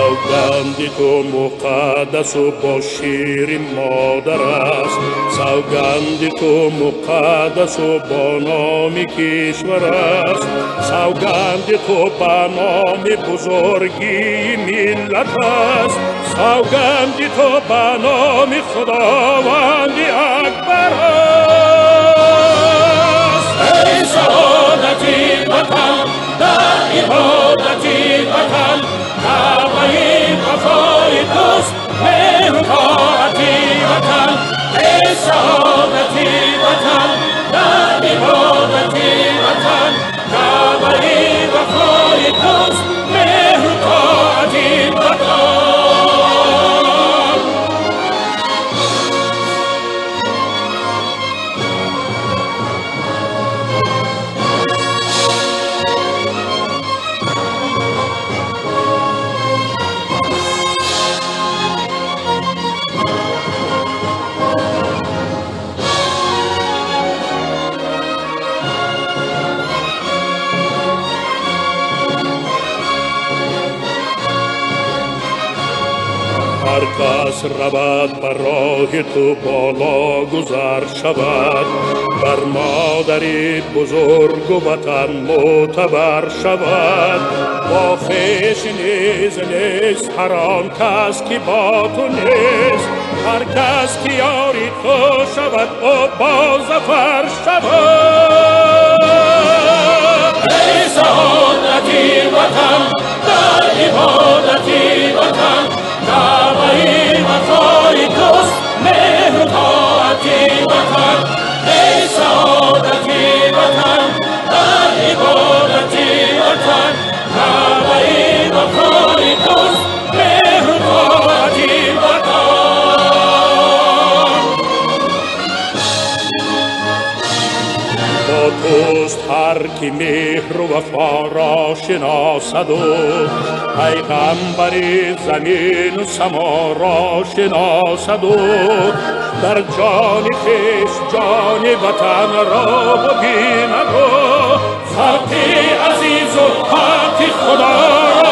سوگند تو مقدس و با شیرین مادر است، سوگند تو مقدس و با نام کشور است، سوگند تو با نام بزرگی ملت است، سوگند تو با نام خداوند اکبر است. ای سعادتی وطن در عبادتی وطن، کعبه وفای توست مهر و طاعتی وطن. ای سعادتی وطن در عبادتی وطن، کعبه وفای توست مهر و طاعتی وطن. هر کس رود بر راه تو بالا گذر شود، بر مادری بزرگ و وطن معتبر شود. با خویش نیز نیست هر آن کس که با تو نیست، هر کس که یاری تو شود او با ظفر شود. ای سعادتی وطن در عبادتی وطن، کعبه وفای توست مهر و طاعتی وطن. ای سعادتی وطن در عبادتی وطن، کعبه وفای توست مهر و طاعتی وطن. با توست هر کی مهر و وفا را شناسد و پیغمبر زمین و سما را شناسد و در جان خویش جان وطن را ببیند و خلق عزیز و خلق خدا را